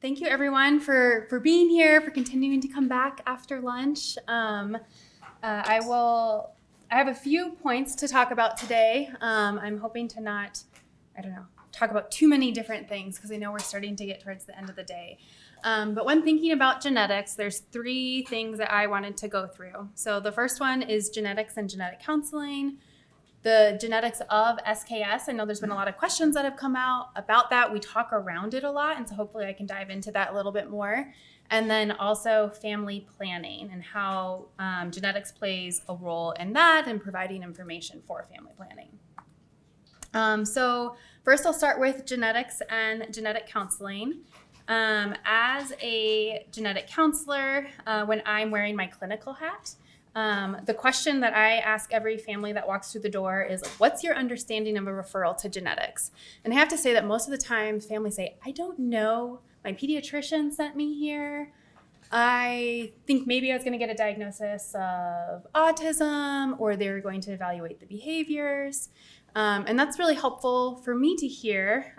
Thank you, everyone, for being here, for continuing to come back after lunch. I have a few points to talk about today. I'm hoping to not, talk about too many different things because I know we're starting to get towards the end of the day. But when thinking about genetics, there's 3 things that I wanted to go through. So the first one is genetics and genetic counseling. The genetics of SKS, I know there's been a lot of questions that have come out about that. We talk around it a lot, and so hopefully I can dive into that a little bit more. And then also family planning and how genetics plays a role in that and providing information for family planning. So first I'll start with genetics and genetic counseling. As a genetic counselor, when I'm wearing my clinical hat, the question that I ask every family that walks through the door is, what's your understanding of a referral to genetics? And I have to say that most of the time families say, I don't know. My pediatrician sent me here. I think maybe I was going to get a diagnosis of autism, or they're going to evaluate the behaviors. And that's really helpful for me to hear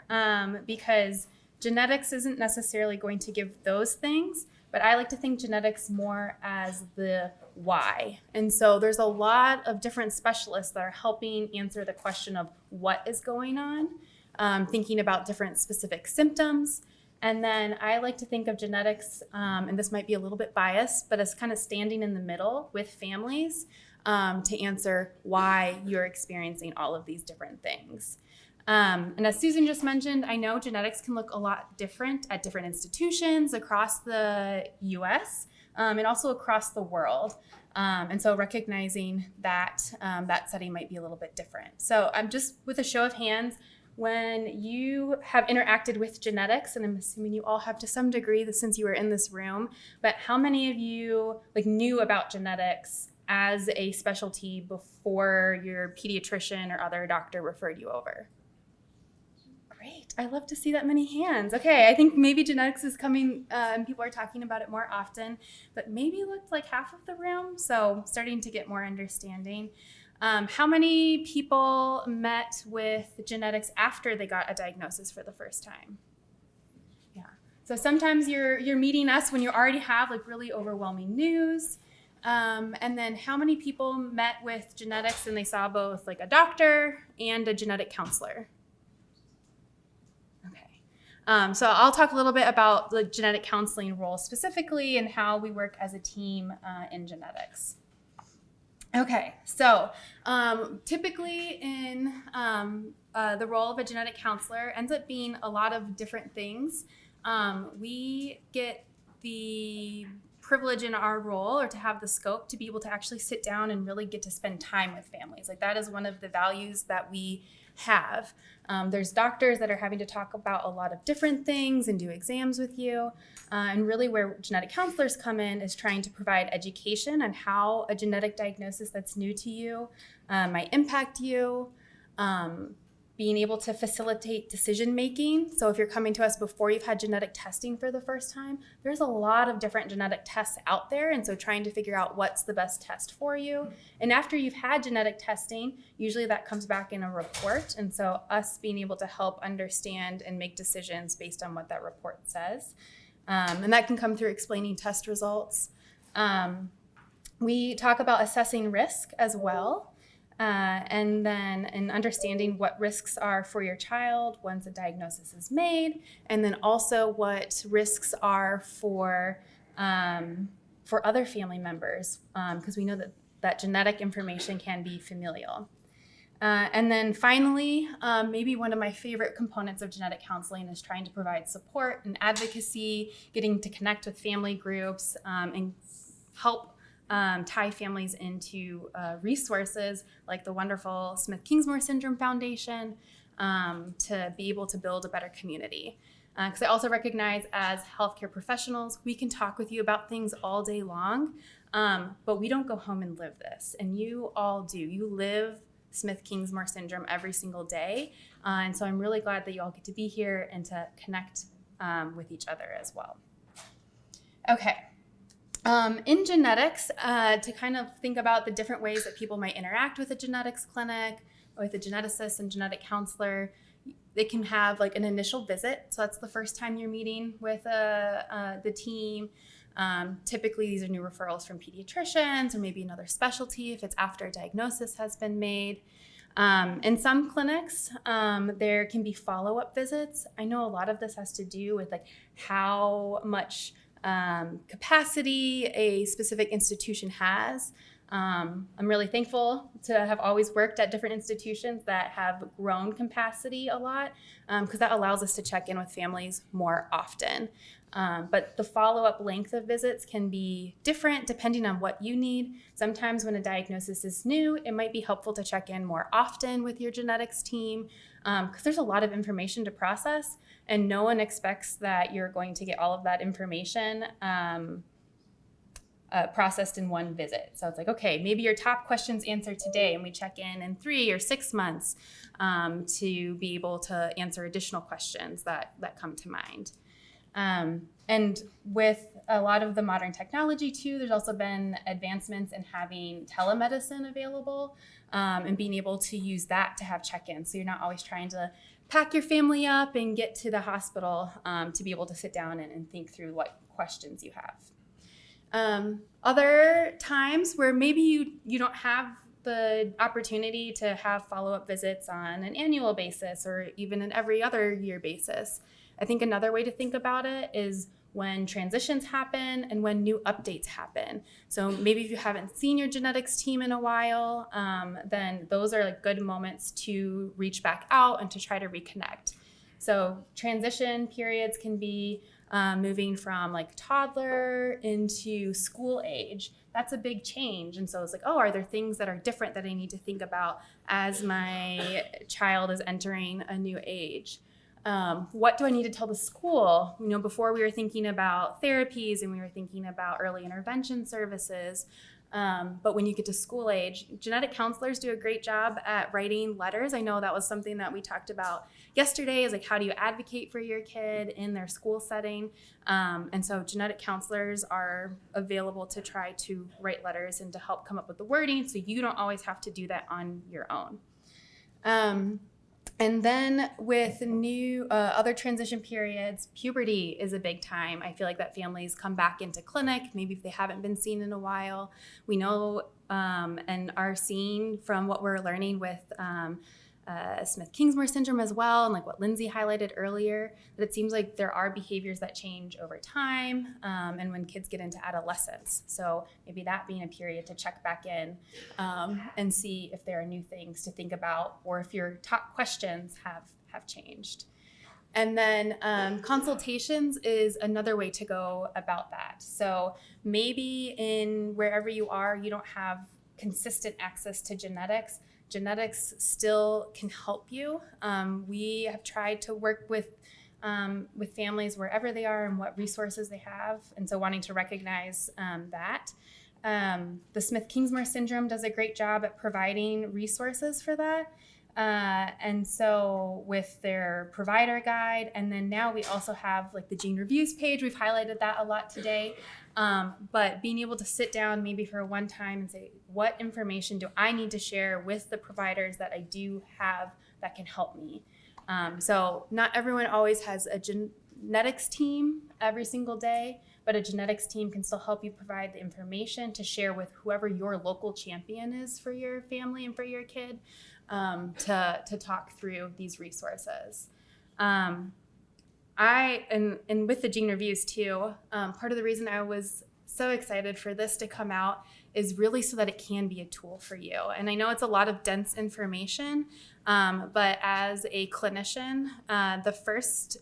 because genetics isn't necessarily going to give those things, but I like to think genetics more as the why. And so there's a lot of different specialists that are helping answer the question of what is going on, thinking about different specific symptoms. And then I like to think of genetics, and this might be a little bit biased, but as kind of standing in the middle with families to answer why you're experiencing all of these different things. And as Susan just mentioned, I know genetics can look a lot different at different institutions across the US and also across the world. And so recognizing that that setting might be a little bit different. So I'm just, with a show of hands, when you have interacted with genetics, and I'm assuming you all have to some degree since you were in this room, but how many of you knew about genetics as a specialty before your pediatrician or other doctor referred you over? Great. I love to see that many hands. Okay, I think maybe genetics is coming and people are talking about it more often, but maybe it looked like half of the room, so starting to get more understanding. How many people met with genetics after they got a diagnosis for the first time? Yeah. So sometimes you're meeting us when you already have really overwhelming news. And then how many people met with genetics and they saw both a doctor and a genetic counselor? So I'll talk a little bit about the genetic counseling role specifically and how we work as a team in genetics. Okay, so typically in the role of a genetic counselor ends up being a lot of different things. We get the privilege in our role, or to have the scope to be able to actually sit down and really get to spend time with families. That is one of the values that we have. There's doctors that are having to talk about a lot of different things and do exams with you. And really where genetic counselors come in is trying to provide education on how a genetic diagnosis that's new to you might impact you, being able to facilitate decision making. So if you're coming to us before you've had genetic testing for the first time, there's a lot of different genetic tests out there. And so trying to figure out what's the best test for you. And after you've had genetic testing, usually that comes back in a report. And so us being able to help understand and make decisions based on what that report says. And that can come through explaining test results. We talk about assessing risk as well. And then in understanding what risks are for your child once a diagnosis is made, and then also what risks are for other family members, because we know that genetic information can be familial. And then finally, maybe one of my favorite components of genetic counseling is trying to provide support and advocacy, getting to connect with family groups and help tie families into resources like the wonderful Smith-Kingsmore Syndrome Foundation to be able to build a better community. Because I also recognize as healthcare professionals, we can talk with you about things all day long, but we don't go home and live this. And you all do. You live Smith-Kingsmore Syndrome every single day. And so I'm really glad that you all get to be here and to connect with each other as well. Okay. In genetics, to kind of think about the different ways that people might interact with a genetics clinic, with a geneticist and genetic counselor, they can have like an initial visit. So that's the first time you're meeting with the team. Typically, these are new referrals from pediatricians or maybe another specialty if it's after a diagnosis has been made. In some clinics, there can be follow-up visits. I know a lot of this has to do with like how much capacity a specific institution has. I'm really thankful to have always worked at different institutions that have grown capacity a lot, because that allows us to check in with families more often. But the follow-up length of visits can be different depending on what you need. Sometimes when a diagnosis is new, it might be helpful to check in more often with your genetics team, because there's a lot of information to process, and no one expects that you're going to get all of that information processed in one visit. So it's like, okay, maybe your top questions answered today, and we check in 3 or 6 months to be able to answer additional questions that come to mind. And with a lot of the modern technology too, there's also been advancements in having telemedicine available, and being able to use that to have check-ins. So you're not always trying to pack your family up and get to the hospital to be able to sit down and think through what questions you have. Other times where maybe you don't have the opportunity to have follow-up visits on an annual basis or even an every other year basis. I think another way to think about it is when transitions happen and when new updates happen. So maybe if you haven't seen your genetics team in a while, then those are like good moments to reach back out and to try to reconnect. So transition periods can be moving from like toddler into school age. That's a big change. And so it's like, oh, are there things that are different that I need to think about as my child is entering a new age? What do I need to tell the school? You know, before we were thinking about therapies and we were thinking about early intervention services. But when you get to school age, genetic counselors do a great job at writing letters. I know that was something that we talked about yesterday, is like, how do you advocate for your kid in their school setting? And so genetic counselors are available to try to write letters and to help come up with the wording, so you don't always have to do that on your own. And then with new other transition periods, puberty is a big time. I feel like that families come back into clinic, maybe if they haven't been seen in a while. We know and are seeing from what we're learning with Smith-Kingsmore syndrome as well, and like what Lindsay highlighted earlier, that it seems like there are behaviors that change over time and when kids get into adolescence. So maybe that being a period to check back in and see if there are new things to think about, or if your top questions have changed. And then consultations is another way to go about that. So maybe in wherever you are, you don't have consistent access to genetics. Genetics still can help you. We have tried to work with families wherever they are and what resources they have, and so wanting to recognize that. The Smith-Kingsmore syndrome does a great job at providing resources for that. And so with their provider guide, and then now we also have like the gene reviews page. We've highlighted that a lot today. But being able to sit down maybe for one time and say, what information do I need to share with the providers that I do have that can help me? So not everyone always has a genetics team every single day, but a genetics team can still help you provide the information to share with whoever your local champion is for your family and for your kid, to talk through these resources. And with the gene reviews too, part of the reason I was so excited for this to come out is really so that it can be a tool for you. And I know it's a lot of dense information, but as a clinician, the first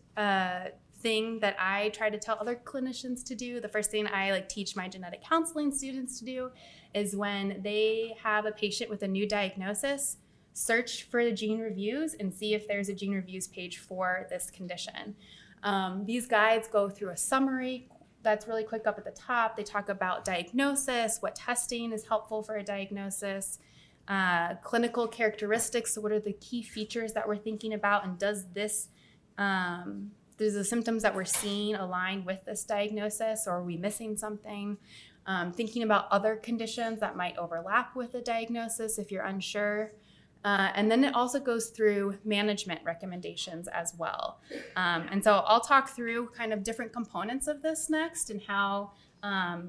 thing that I try to tell other clinicians to do, the first thing I teach my genetic counseling students to do, is when they have a patient with a new diagnosis, search for the gene reviews and see if there's a gene reviews page for this condition. These guides go through a summary that's really quick up at the top. They talk about diagnosis, what testing is helpful for a diagnosis, clinical characteristics, so what are the key features that we're thinking about, and does the symptoms that we're seeing align with this diagnosis, or are we missing something? Thinking about other conditions that might overlap with the diagnosis if you're unsure. And then it also goes through management recommendations as well. And so I'll talk through kind of different components of this next and how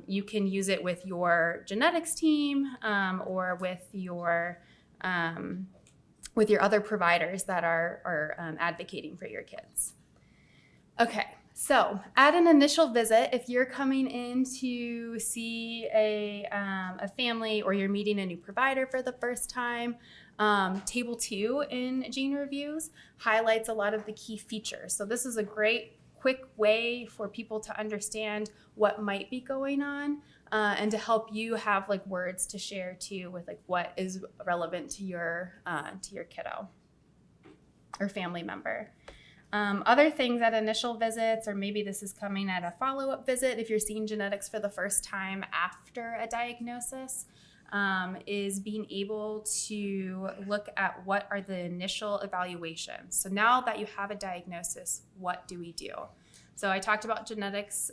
you can use it with your genetics team or with your other providers that are advocating for your kids. Okay, so at an initial visit, if you're coming in to see a family or you're meeting a new provider for the first time, Table 2 in Gene Reviews highlights a lot of the key features. So this is a great quick way for people to understand what might be going on and to help you have like words to share too with like what is relevant to your kiddo or family member. Other things at initial visits, or maybe this is coming at a follow-up visit if you're seeing genetics for the first time after a diagnosis, is being able to look at what are the initial evaluations. So now that you have a diagnosis, what do we do? So I talked about genetics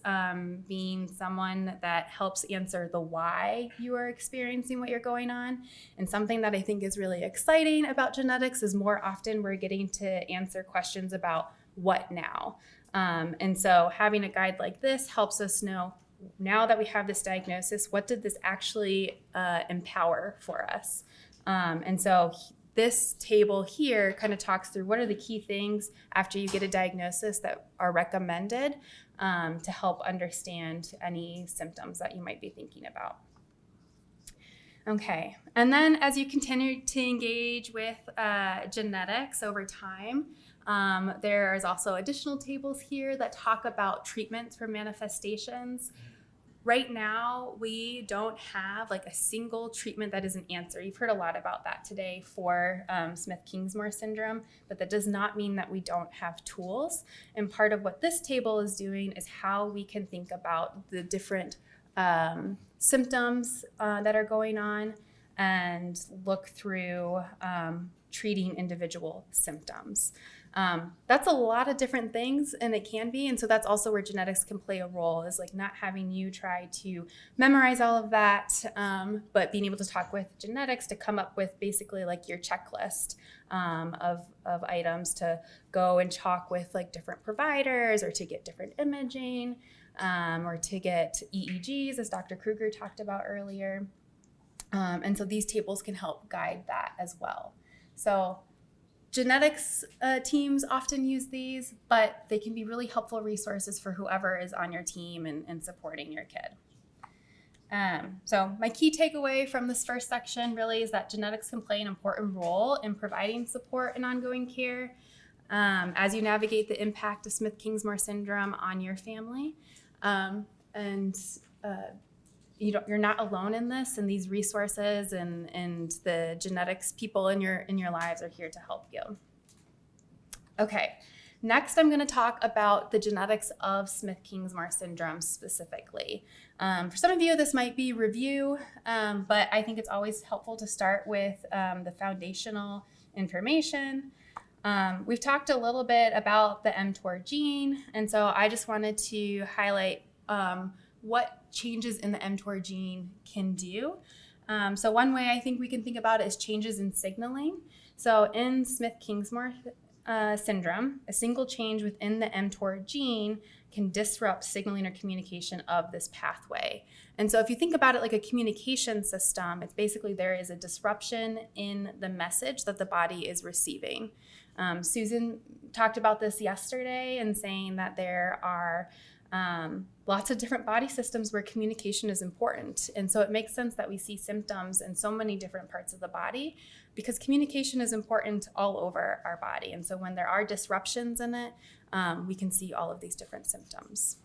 being someone that helps answer the why you are experiencing what you're going on. And something that I think is really exciting about genetics is more often we're getting to answer questions about what now. And so having a guide like this helps us know, now that we have this diagnosis, what did this actually empower for us? And so this table here kind of talks through what are the key things after you get a diagnosis that are recommended to help understand any symptoms that you might be thinking about. Okay, and then as you continue to engage with genetics over time, there's also additional tables here that talk about treatments for manifestations. Right now, we don't have like a single treatment that is an answer. You've heard a lot about that today for Smith-Kingsmore syndrome, but that does not mean that we don't have tools. And part of what this table is doing is how we can think about the different symptoms that are going on and look through treating individual symptoms. That's a lot of different things, and it can be, and so that's also where genetics can play a role, is like not having you try to memorize all of that, but being able to talk with genetics to come up with basically like your checklist of items to go and talk with like different providers or to get different imaging or to get EEGs, as Dr. Kruger talked about earlier. And so these tables can help guide that as well. So genetics teams often use these, but they can be really helpful resources for whoever is on your team and supporting your kid. So my key takeaway from this first section really is that genetics can play an important role in providing support and ongoing care as you navigate the impact of Smith-Kingsmore syndrome on your family. You're not alone in this, and these resources and the genetics people in your lives are here to help you. Okay, next I'm going to talk about the genetics of Smith-Kingsmore syndrome specifically. For some of you, this might be review, but I think it's always helpful to start with the foundational information. We've talked a little bit about the mTOR gene, and so I just wanted to highlight what changes in the mTOR gene can do. So one way I think we can think about it is changes in signaling. So in Smith-Kingsmore syndrome, a single change within the mTOR gene can disrupt signaling or communication of this pathway. And so if you think about it like a communication system, it's basically there is a disruption in the message that the body is receiving. Susan talked about this yesterday and saying that there are lots of different body systems where communication is important. And so it makes sense that we see symptoms in so many different parts of the body because communication is important all over our body. And so when there are disruptions in it, we can see all of these different symptoms.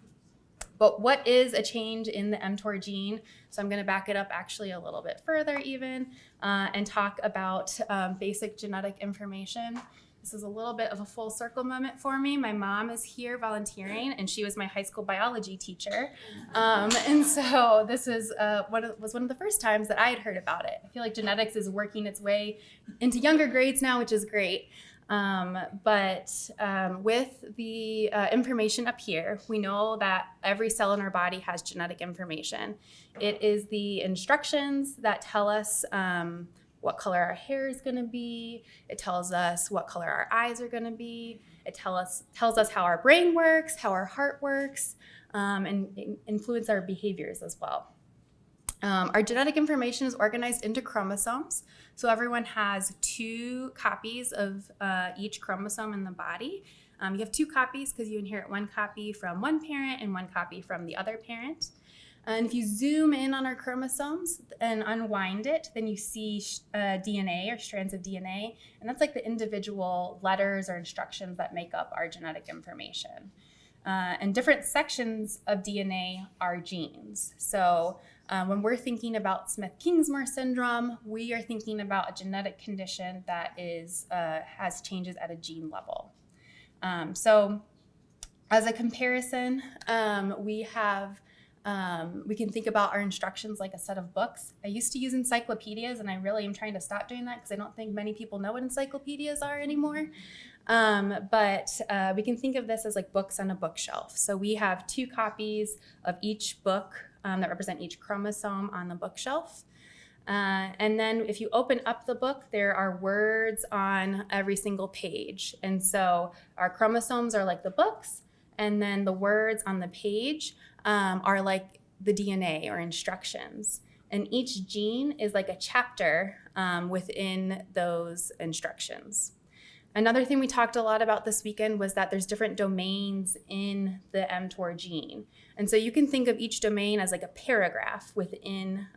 But what is a change in the mTOR gene? So I'm going to back it up actually a little bit further even and talk about basic genetic information. This is a little bit of a full circle moment for me. My mom is here volunteering, and she was my high school biology teacher. And so this was one of the first times that I had heard about it. I feel like genetics is working its way into younger grades now, which is great. But with the information up here, we know that every cell in our body has genetic information. It is the instructions that tell us what color our hair is going to be. It tells us what color our eyes are going to be. It tells us how our brain works, how our heart works, and influence our behaviors as well. Our genetic information is organized into chromosomes. So everyone has 2 copies of each chromosome in the body. You have 2 copies because you inherit 1 copy from one parent and 1 copy from the other parent. And if you zoom in on our chromosomes and unwind it, then you see DNA or strands of DNA. And that's like the individual letters or instructions that make up our genetic information. And different sections of DNA are genes. So when we're thinking about Smith-Kingsmore syndrome, we are thinking about a genetic condition that has changes at a gene level. So as a comparison, we can think about our instructions like a set of books. I used to use encyclopedias, and I really am trying to stop doing that because I don't think many people know what encyclopedias are anymore. But we can think of this as like books on a bookshelf. So we have 2 copies of each book that represent each chromosome on the bookshelf. And then if you open up the book, there are words on every single page. And so our chromosomes are like the books, and then the words on the page are like the DNA or instructions. And each gene is like a chapter within those instructions. Another thing we talked a lot about this weekend was that there's different domains in the mTOR gene. And so you can think of each domain as like a paragraph within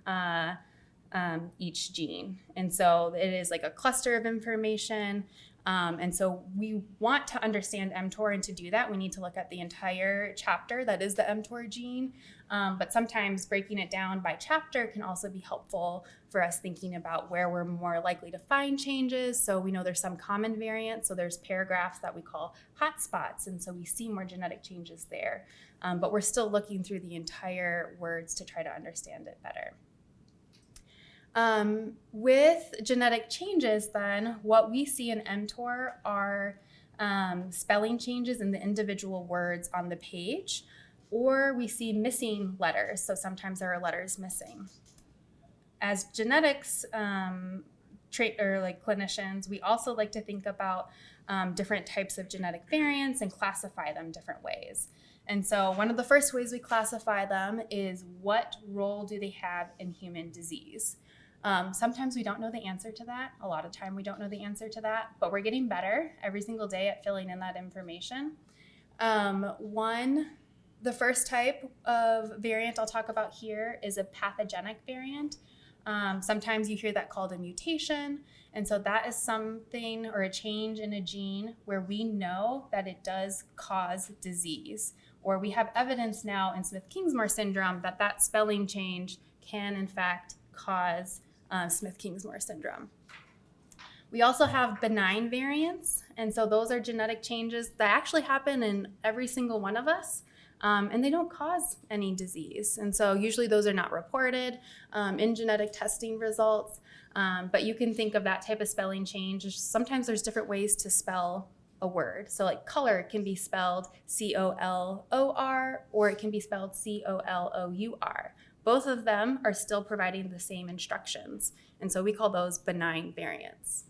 each gene. And so it is like a cluster of information. And so we want to understand mTOR, and to do that, we need to look at the entire chapter that is the mTOR gene. But sometimes breaking it down by chapter can also be helpful for us thinking about where we're more likely to find changes. So we know there's some common variants. So there's paragraphs that we call hotspots, and so we see more genetic changes there. But we're still looking through the entire words to try to understand it better. With genetic changes, then, what we see in mTOR are spelling changes in the individual words on the page, or we see missing letters. So sometimes there are letters missing. As genetics clinicians, we also like to think about different types of genetic variants and classify them different ways. And so one of the first ways we classify them is what role do they have in human disease? Sometimes we don't know the answer to that. A lot of time we don't know the answer to that, but we're getting better every single day at filling in that information. The first type of variant I'll talk about here is a pathogenic variant. Sometimes you hear that called a mutation. And so that is something or a change in a gene where we know that it does cause disease, or we have evidence now in Smith-Kingsmore syndrome that that spelling change can in fact cause Smith-Kingsmore syndrome. We also have benign variants, and so those are genetic changes that actually happen in every single one of us, and they don't cause any disease. And so usually those are not reported in genetic testing results, but you can think of that type of spelling change. Sometimes there's different ways to spell a word. So like color can be spelled C-O-L-O-R, or it can be spelled C-O-L-O-U-R. Both of them are still providing the same instructions. And so we call those benign variants.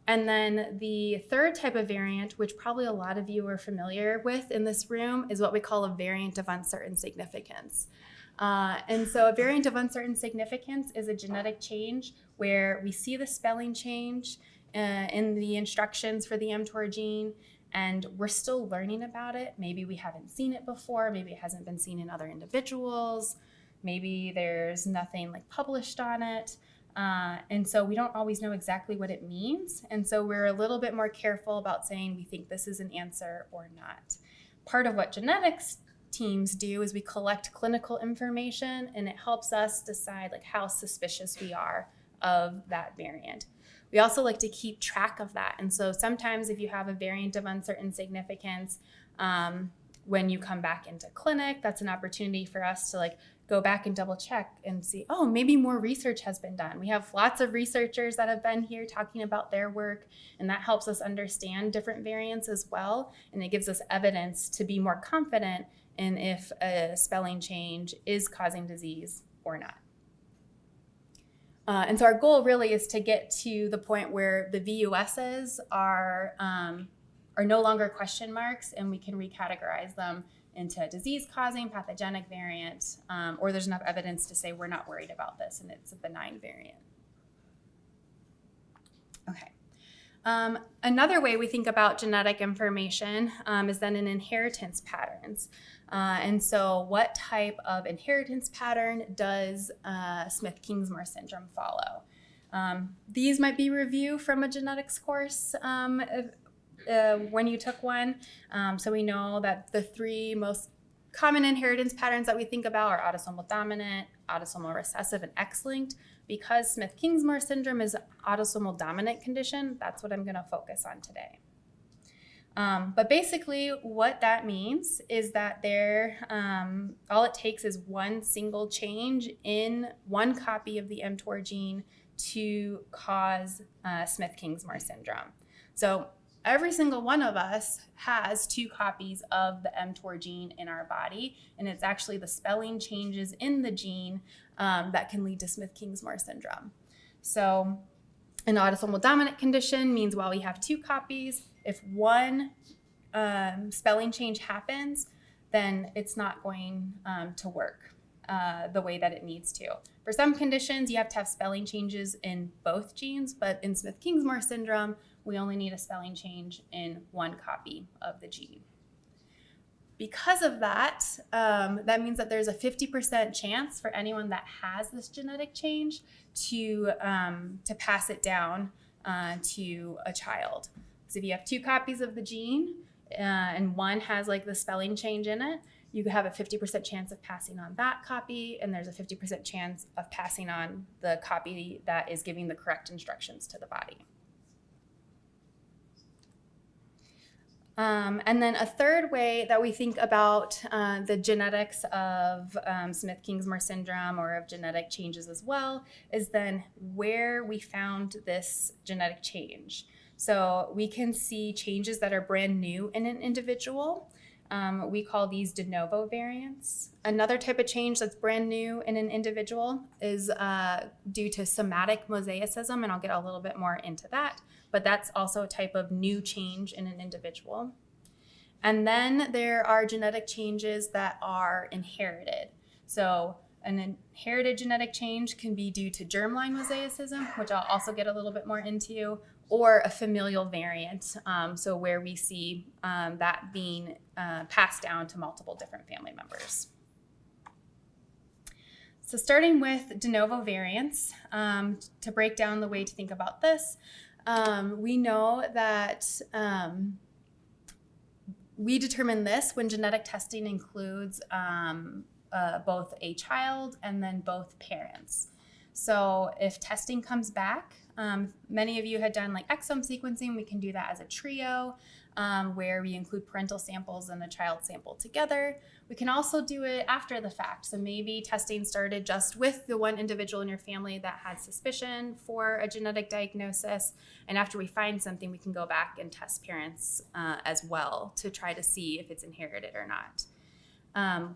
And then the third type of variant, which probably a lot of you are familiar with in this room, is what we call a variant of uncertain significance. And so a variant of uncertain significance is a genetic change where we see the spelling change in the instructions for the mTOR gene, and we're still learning about it. Maybe we haven't seen it before. Maybe it hasn't been seen in other individuals. Maybe there's nothing like published on it. And so we don't always know exactly what it means. And so we're a little bit more careful about saying we think this is an answer or not. Part of what genetics teams do is we collect clinical information, and it helps us decide like how suspicious we are of that variant. We also like to keep track of that. And so sometimes if you have a variant of uncertain significance, when you come back into clinic, that's an opportunity for us to like go back and double check and see, oh, maybe more research has been done. We have lots of researchers that have been here talking about their work, and that helps us understand different variants as well. And it gives us evidence to be more confident in if a spelling change is causing disease or not. And so our goal really is to get to the point where the VUSs are no longer question marks, and we can recategorize them into a disease-causing pathogenic variant, or there's enough evidence to say we're not worried about this and it's a benign variant. Okay. Another way we think about genetic information is then in inheritance patterns. And so what type of inheritance pattern does Smith-Kingsmore syndrome follow? These might be review from a genetics course when you took one. So we know that the three most common inheritance patterns that we think about are autosomal dominant, autosomal recessive, and X-linked. Because Smith-Kingsmore syndrome is an autosomal dominant condition, that's what I'm going to focus on today. But basically what that means is that all it takes is one single change in one copy of the mTOR gene to cause Smith-Kingsmore syndrome. So every single one of us has 2 copies of the mTOR gene in our body, and it's actually the spelling changes in the gene that can lead to Smith-Kingsmore syndrome. So an autosomal dominant condition means while we have 2 copies, if one spelling change happens, then it's not going to work the way that it needs to. For some conditions, you have to have spelling changes in both genes, but in Smith-Kingsmore syndrome, we only need a spelling change in one copy of the gene. Because of that, that means that there's a 50% chance for anyone that has this genetic change to pass it down to a child. So if you have 2 copies of the gene and one has like the spelling change in it, you have a 50% chance of passing on that copy, and there's a 50% chance of passing on the copy that is giving the correct instructions to the body. And then a third way that we think about the genetics of Smith-Kingsmore syndrome or of genetic changes as well is then where we found this genetic change. So we can see changes that are brand new in an individual. We call these de novo variants. Another type of change that's brand new in an individual is due to somatic mosaicism, and I'll get a little bit more into that, but that's also a type of new change in an individual. And then there are genetic changes that are inherited. So an inherited genetic change can be due to germline mosaicism, which I'll also get a little bit more into, or a familial variant, so where we see that being passed down to multiple different family members. So starting with de novo variants, to break down the way to think about this, we know that we determine this when genetic testing includes both a child and then both parents. So if testing comes back, many of you had done like exome sequencing. We can do that as a trio where we include parental samples and the child sample together. We can also do it after the fact. So maybe testing started just with the one individual in your family that had suspicion for a genetic diagnosis. And after we find something, we can go back and test parents as well to try to see if it's inherited or not.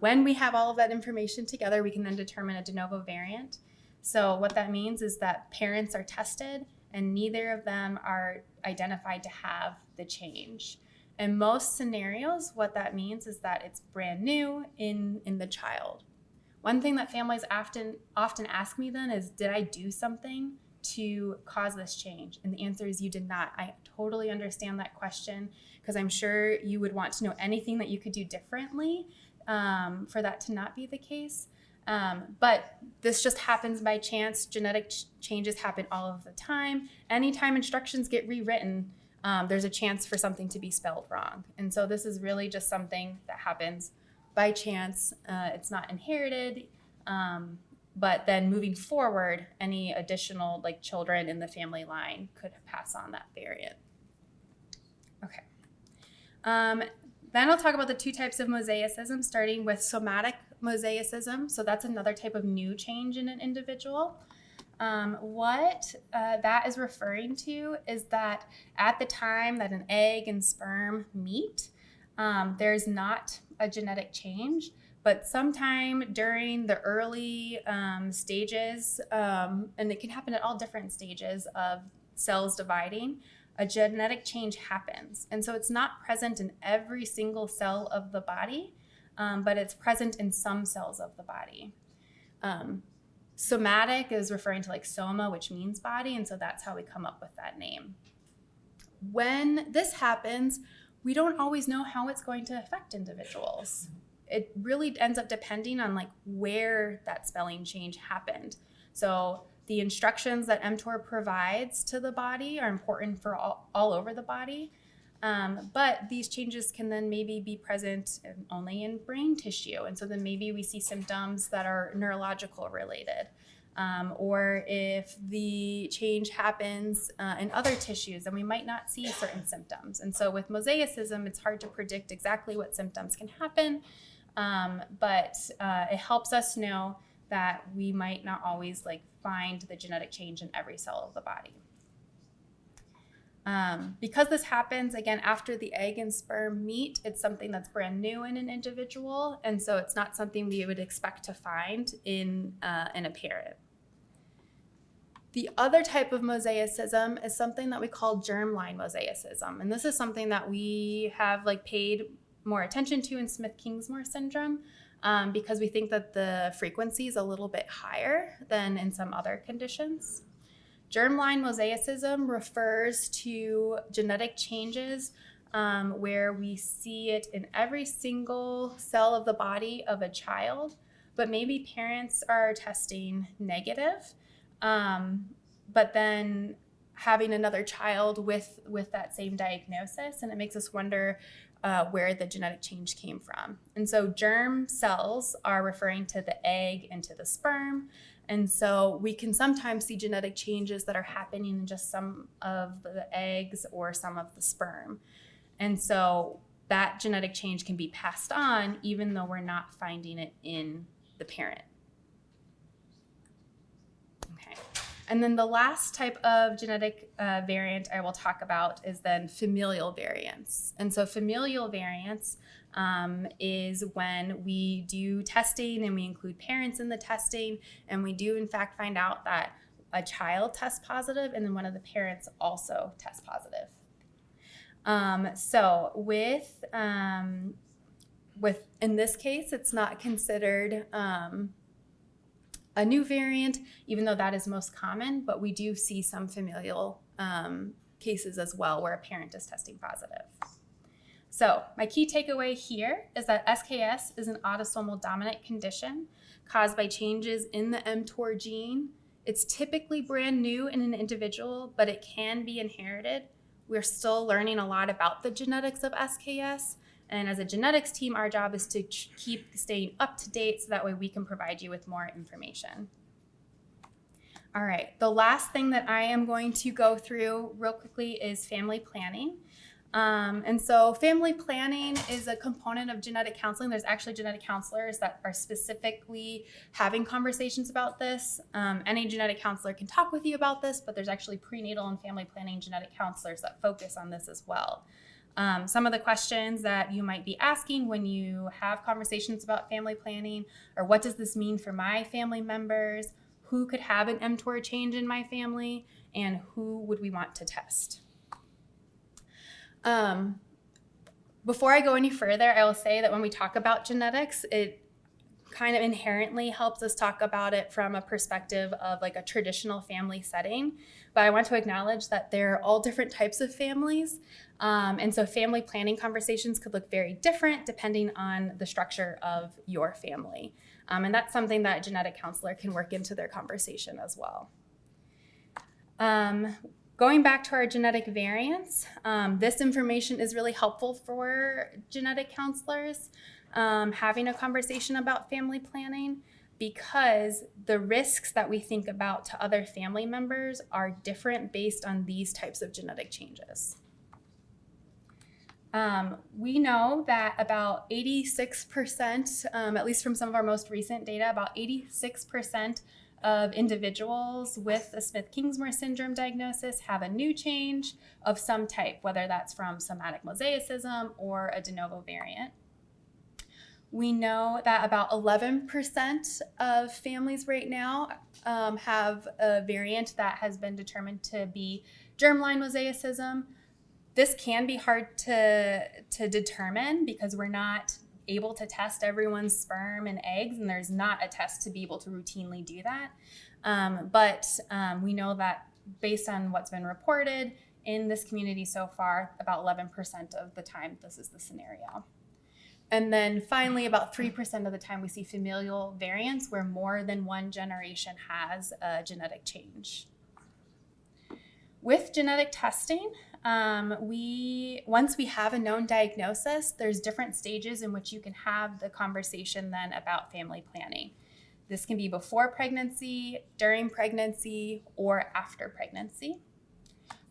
When we have all of that information together, we can then determine a de novo variant. So what that means is that parents are tested and neither of them are identified to have the change. In most scenarios, what that means is that it's brand new in the child. One thing that families often ask me then is, did I do something to cause this change? And the answer is you did not. I totally understand that question because I'm sure you would want to know anything that you could do differently for that to not be the case. But this just happens by chance. Genetic changes happen all of the time. Anytime instructions get rewritten, there's a chance for something to be spelled wrong. And so this is really just something that happens by chance. It's not inherited. But then moving forward, any additional like children in the family line could pass on that variant. Okay. Then I'll talk about the 2 types of mosaicism, starting with somatic mosaicism. So that's another type of new change in an individual. What that is referring to is that at the time that an egg and sperm meet, there's not a genetic change, But sometime during the early stages, and it can happen at all different stages of cells dividing, a genetic change happens. And so it's not present in every single cell of the body, but it's present in some cells of the body. Somatic is referring to like soma, which means body, and so that's how we come up with that name. When this happens, we don't always know how it's going to affect individuals. It really ends up depending on like where that spelling change happened. So the instructions that mTOR provides to the body are important for all over the body. But these changes can then maybe be present only in brain tissue. And so then maybe we see symptoms that are neurological related. Or if the change happens in other tissues, then we might not see certain symptoms. And so with mosaicism, it's hard to predict exactly what symptoms can happen, but it helps us know that we might not always like find the genetic change in every cell of the body. Because this happens, again, after the egg and sperm meet, it's something that's brand new in an individual, and so it's not something we would expect to find in a parent. The other type of mosaicism is something that we call germline mosaicism, and this is something that we have like paid more attention to in Smith-Kingsmore syndrome because we think that the frequency is a little bit higher than in some other conditions. Germline mosaicism refers to genetic changes where we see it in every single cell of the body of a child, but maybe parents are testing negative, but then having another child with that same diagnosis, and it makes us wonder where the genetic change came from. And so germ cells are referring to the egg and to the sperm. And so we can sometimes see genetic changes that are happening in just some of the eggs or some of the sperm. And so that genetic change can be passed on even though we're not finding it in the parent. Okay. And then the last type of genetic variant I will talk about is then familial variants. And so familial variants is when we do testing and we include parents in the testing, and we do in fact find out that a child tests positive and then one of the parents also tests positive. So with in this case, it's not considered a new variant, even though that is most common, but we do see some familial cases as well where a parent is testing positive. So my key takeaway here is that SKS is an autosomal dominant condition caused by changes in the mTOR gene. It's typically brand new in an individual, but it can be inherited. We're still learning a lot about the genetics of SKS. And as a genetics team, our job is to keep staying up to date so that way we can provide you with more information. All right, the last thing that I am going to go through real quickly is family planning. And so family planning is a component of genetic counseling. There's actually genetic counselors that are specifically having conversations about this. Any genetic counselor can talk with you about this, but there's actually prenatal and family planning genetic counselors that focus on this as well. Some of the questions that you might be asking when you have conversations about family planning are, what does this mean for my family members? Who could have an mTOR change in my family? And who would we want to test? Before I go any further, I will say that when we talk about genetics, it kind of inherently helps us talk about it from a perspective of like a traditional family setting. But I want to acknowledge that there are all different types of families. And so family planning conversations could look very different depending on the structure of your family. And that's something that a genetic counselor can work into their conversation as well. Going back to our genetic variants, this information is really helpful for genetic counselors having a conversation about family planning, because the risks that we think about to other family members are different based on these types of genetic changes. We know that about 86%, at least from some of our most recent data, about 86% of individuals with a Smith-Kingsmore syndrome diagnosis have a new change of some type, whether that's from somatic mosaicism or a de novo variant. We know that about 11% of families right now have a variant that has been determined to be germline mosaicism. This can be hard to determine because we're not able to test everyone's sperm and eggs, and there's not a test to be able to routinely do that. But we know that based on what's been reported in this community so far, about 11% of the time this is the scenario. And then finally, about 3% of the time we see familial variants where more than one generation has a genetic change. With genetic testing, once we have a known diagnosis, there's different stages in which you can have the conversation then about family planning. This can be before pregnancy, during pregnancy, or after pregnancy.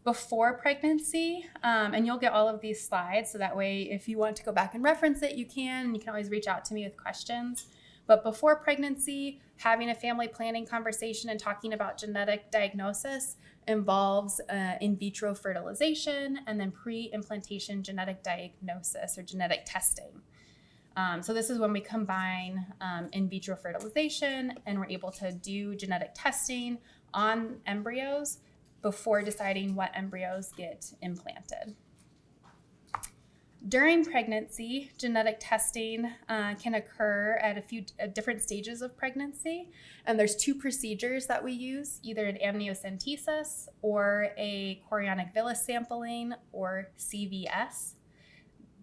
Before pregnancy, and you'll get all of these slides, so that way if you want to go back and reference it, you can, and you can always reach out to me with questions. But before pregnancy, having a family planning conversation and talking about genetic diagnosis involves in vitro fertilization and then pre-implantation genetic diagnosis or genetic testing. So this is when we combine in vitro fertilization and we're able to do genetic testing on embryos before deciding what embryos get implanted. During pregnancy, genetic testing can occur at a few different stages of pregnancy, and there's two procedures that we use, either an amniocentesis or a chorionic villus sampling, or CVS.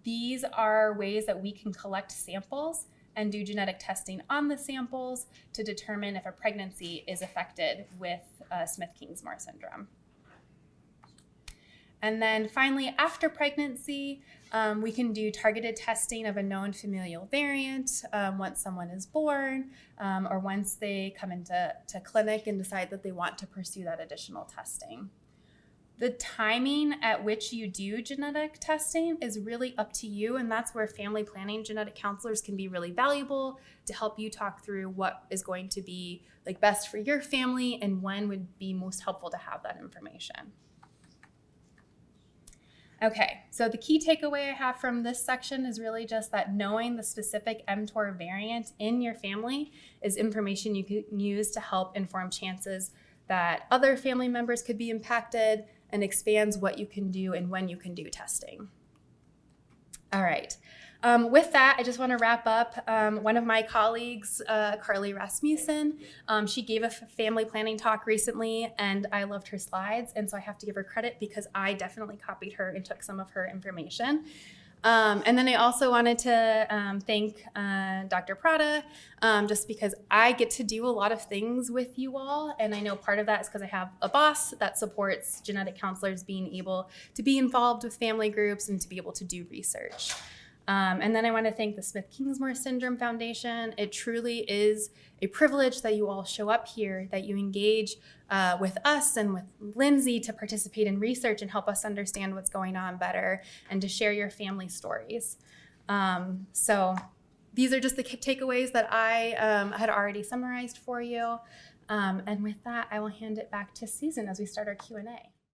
These are ways that we can collect samples and do genetic testing on the samples to determine if a pregnancy is affected with Smith-Kingsmore syndrome. And then finally, after pregnancy, we can do targeted testing of a known familial variant once someone is born or once they come into clinic and decide that they want to pursue that additional testing. The timing at which you do genetic testing is really up to you, and that's where family planning genetic counselors can be really valuable to help you talk through what is going to be like best for your family and when would be most helpful to have that information. Okay, so the key takeaway I have from this section is really just that knowing the specific mTOR variant in your family is information you can use to help inform chances that other family members could be impacted and expands what you can do and when you can do testing. All right. With that, I just want to wrap up. One of my colleagues, Carolyn Raski, she gave a family planning talk recently, and I loved her slides, and so I have to give her credit because I definitely copied her and took some of her information. And then I also wanted to thank Dr. Prada, just because I get to do a lot of things with you all, and I know part of that is because I have a boss that supports genetic counselors being able to be involved with family groups and to be able to do research. And then I want to thank the Smith-Kingsmore Syndrome Foundation. It truly is a privilege that you all show up here, that you engage with us and with Lindsay to participate in research and help us understand what's going on better and to share your family stories. So these are just the takeaways that I had already summarized for you. And with that, I will hand it back to Susan as we start our Q&A.